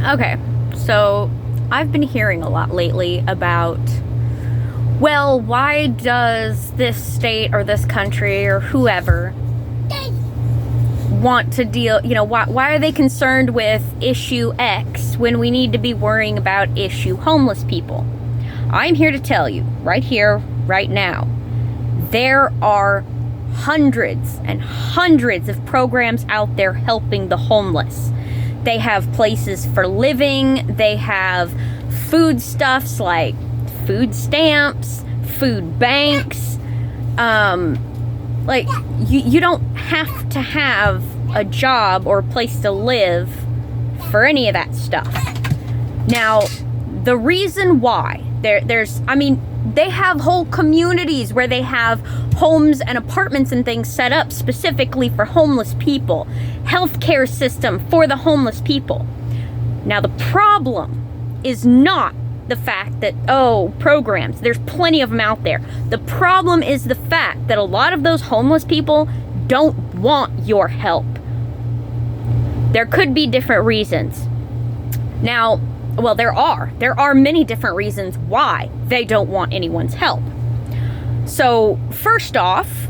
Okay, so I've been hearing a lot lately about, well, why does this state or this country or whoever want to deal, why are they concerned with issue X when we need to be worrying about issue homeless people? I'm here to tell you, right here, right now, there are hundreds and hundreds of programs out there helping the homeless. They have places for living, they have foodstuffs like food stamps, food banks. You don't have to have a job or a place to live for any of that stuff. Now, the reason why, they have whole communities where they have homes and apartments and things set up specifically for homeless people. Healthcare system for the homeless people. Now, the problem is not the fact that, programs, there's plenty of them out there. The problem is the fact that a lot of those homeless people don't want your help. There could be different reasons. Now, well, there are many different reasons why they don't want anyone's help. So, first off,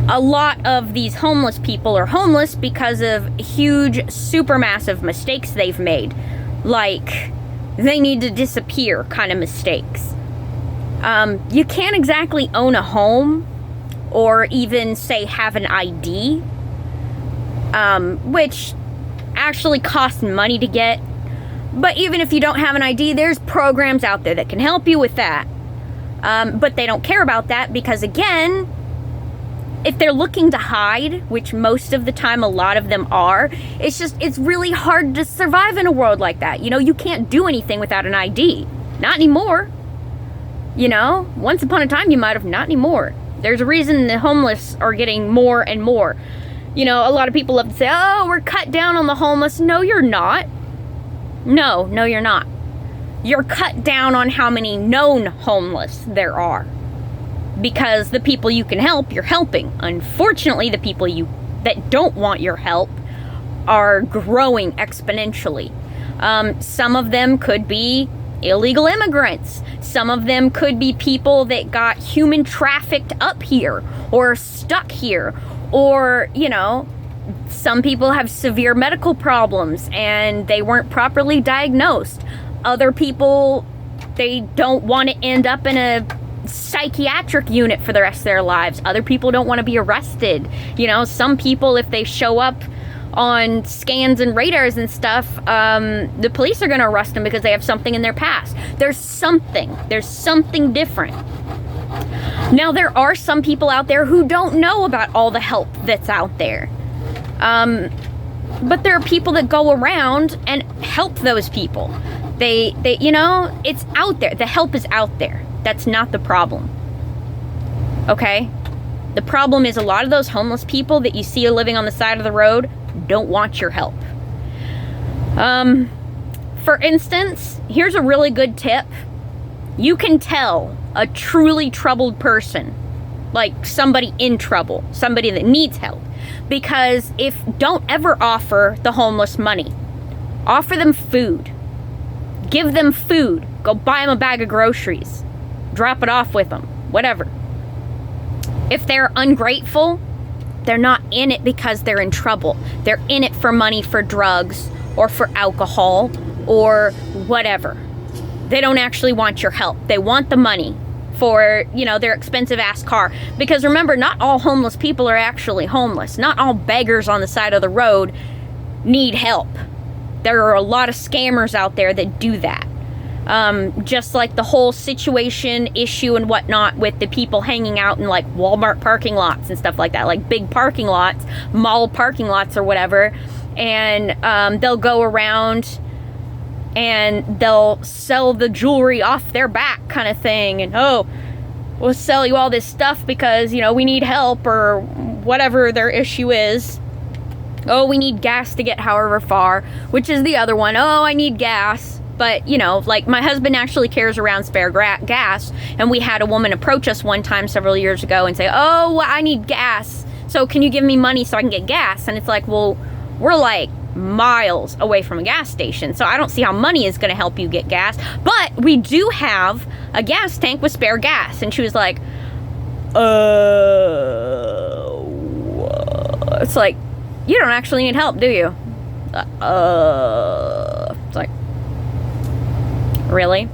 a lot of these homeless people are homeless because of huge, supermassive mistakes they've made. Like, they need to disappear kind of mistakes. You can't exactly own a home or even, say, have an ID, which actually costs money to get. But even if you don't have an ID, there's programs out there that can help you with that. But they don't care about that because, again, if they're looking to hide, which most of the time a lot of them are, it's really hard to survive in a world like that. You can't do anything without an ID. Not anymore. Once upon a time you might have, not anymore. There's a reason the homeless are getting more and more. A lot of people love to say, oh, we're cut down on the homeless. No, you're not. No, you're not. You're cut down on how many known homeless there are. Because the people you can help, you're helping. Unfortunately, the people that don't want your help are growing exponentially. Some of them could be illegal immigrants. Some of them could be people that got human trafficked up here or stuck here. Or, some people have severe medical problems and they weren't properly diagnosed. Other people, they don't want to end up in a psychiatric unit for the rest of their lives. Other people don't want to be arrested. Some people, if they show up on scans and radars and stuff, the police are going to arrest them because they have something in their past. There's something different. Now, there are some people out there who don't know about all the help that's out there. But there are people that go around and help those people. They it's out there. The help is out there. That's not the problem. Okay? The problem is a lot of those homeless people that you see living on the side of the road don't want your help. For instance, here's a really good tip. You can tell a truly troubled person, like somebody in trouble, somebody that needs help, because don't ever offer the homeless money. Offer them food. Give them food. Go buy them a bag of groceries. Drop it off with them. Whatever. If they're ungrateful, they're not in it because they're in trouble. They're in it for money for drugs or for alcohol or whatever. They don't actually want your help. They want the money for, their expensive ass car. Because remember, not all homeless people are actually homeless. Not all beggars on the side of the road need help. There are a lot of scammers out there that do that. Just like the whole situation, issue, and whatnot with the people hanging out in like Walmart parking lots and stuff like that, like big parking lots, mall parking lots or whatever, and they'll go around and they'll sell the jewelry off their back kind of thing, and we'll sell you all this stuff because, we need help or whatever their issue is. We need gas to get however far, which is the other one. I need gas. But, like my husband actually carries around spare gas, and we had a woman approach us one time several years ago and say, I need gas, so can you give me money so I can get gas? And it's like, well, we're like miles away from a gas station. So I don't see how money is going to help you get gas. But we do have a gas tank with spare gas. And she was like, it's like, you don't actually need help, do you? It's like, really?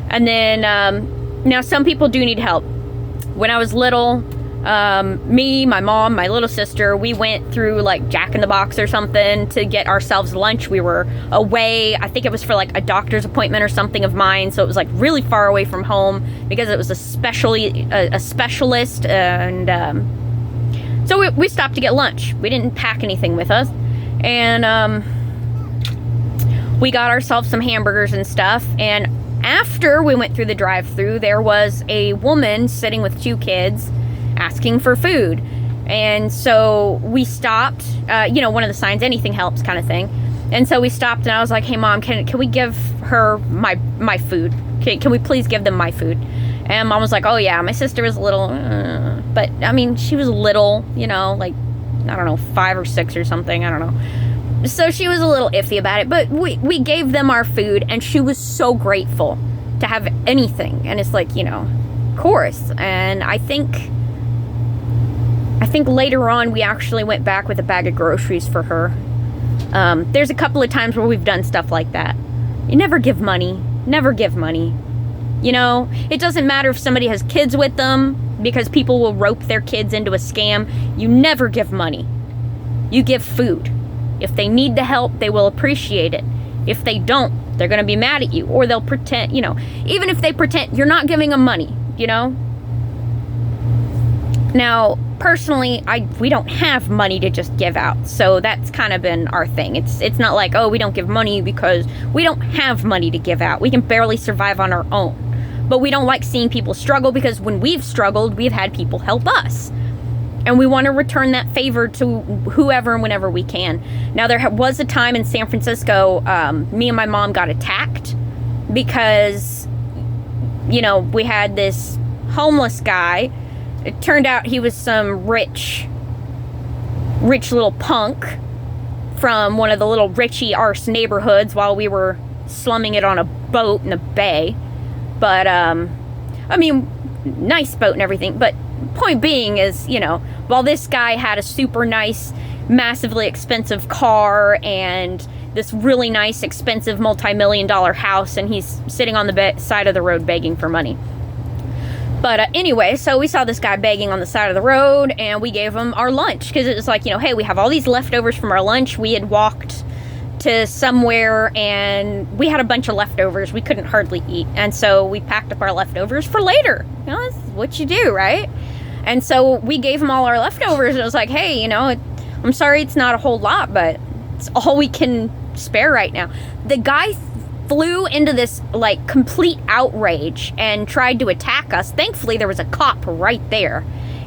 And then, now some people do need help. When I was little, me, my mom, my little sister, we went through like Jack in the Box or something to get ourselves lunch. We were away. I think it was for like a doctor's appointment or something of mine. So it was like really far away from home because it was a specialist. And so we stopped to get lunch. We didn't pack anything with us. And we got ourselves some hamburgers and stuff. And after we went through the drive-thru, there was a woman sitting with 2 kids asking for food. And so we stopped, one of the signs, anything helps kind of thing. And so we stopped and I was like, hey mom, can we give her my food? Can we please give them my food? And mom was like, oh yeah, my sister was a little, but I mean, she was little, like, I don't know, 5 or 6 or something. I don't know. So she was a little iffy about it, but we gave them our food and she was so grateful to have anything. And it's like, of course. And I think later on we actually went back with a bag of groceries for her. There's a couple of times where we've done stuff like that. You never give money. Never give money. It doesn't matter if somebody has kids with them because people will rope their kids into a scam. You never give money. You give food. If they need the help, they will appreciate it. If they don't, they're going to be mad at you. Or they'll pretend, even if they pretend, you're not giving them money, Now, personally, we don't have money to just give out. So that's kind of been our thing. It's not like, oh, we don't give money because we don't have money to give out. We can barely survive on our own. But we don't like seeing people struggle because when we've struggled, we've had people help us. And we want to return that favor to whoever and whenever we can. Now, there was a time in San Francisco, me and my mom got attacked because, we had this homeless guy. It turned out he was some rich little punk from one of the little Richie arse neighborhoods while we were slumming it on a boat in a bay. But, nice boat and everything. But point being is, while this guy had a super nice, massively expensive car and this really nice, expensive, multi-million-dollar house, and he's sitting on the side of the road begging for money. But anyway, so we saw this guy begging on the side of the road, and we gave him our lunch, because it was like, hey, we have all these leftovers from our lunch. We had walked to somewhere, and we had a bunch of leftovers. We couldn't hardly eat, and so we packed up our leftovers for later. That's what you do, right? And so we gave him all our leftovers, and it was like, hey, I'm sorry it's not a whole lot, but it's all we can spare right now. The guy flew into this, like, complete outrage and tried to attack us. Thankfully, there was a cop right there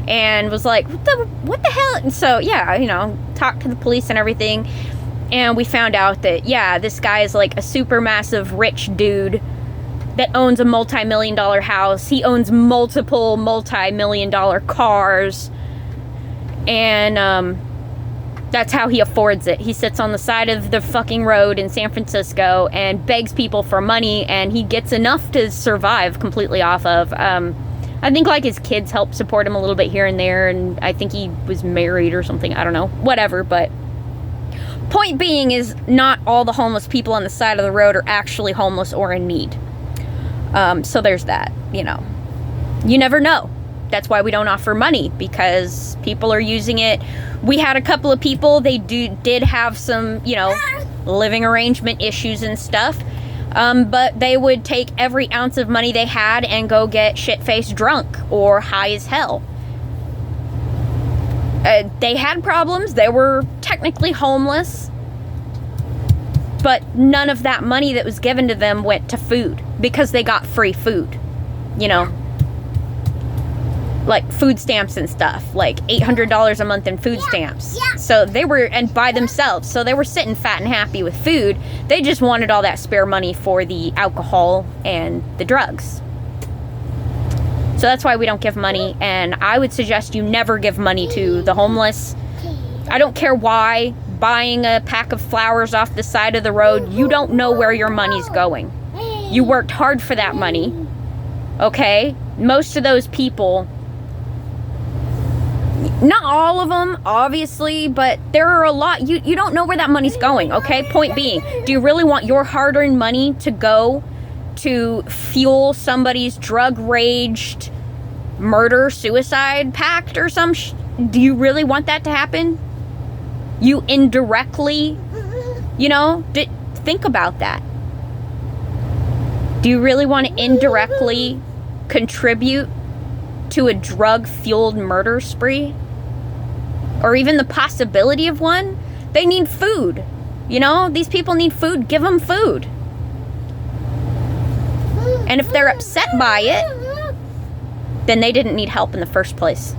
and was like, what the hell? And so, yeah, talked to the police and everything, and we found out that, yeah, this guy is, like, a super massive rich dude that owns a multi-million-dollar house. He owns multiple multi-million-dollar cars. And that's how he affords it. He sits on the side of the fucking road in San Francisco and begs people for money, and he gets enough to survive completely off of. I think, like, his kids help support him a little bit here and there, and I think he was married or something. I don't know. Whatever, but point being is not all the homeless people on the side of the road are actually homeless or in need. So there's that, You never know. That's why we don't offer money, because people are using it. We had a couple of people, they did have some, living arrangement issues and stuff. But they would take every ounce of money they had and go get shit-faced drunk or high as hell. They had problems. They were technically homeless. But none of that money that was given to them went to food because they got free food, like food stamps and stuff, like $800 a month in food stamps. Yeah. So they were, and by themselves, so they were sitting fat and happy with food. They just wanted all that spare money for the alcohol and the drugs. So that's why we don't give money, and I would suggest you never give money to the homeless. I don't care why, buying a pack of flowers off the side of the road, you don't know where your money's going. You worked hard for that money, okay? Most of those people, not all of them, obviously, but there are a lot. You don't know where that money's going, okay? Point being, do you really want your hard-earned money to go to fuel somebody's drug-raged murder-suicide pact or some do you really want that to happen? You indirectly, think about that. Do you really want to indirectly contribute to a drug-fueled murder spree? Or even the possibility of one? They need food. These people need food. Give them food. And if they're upset by it, then they didn't need help in the first place.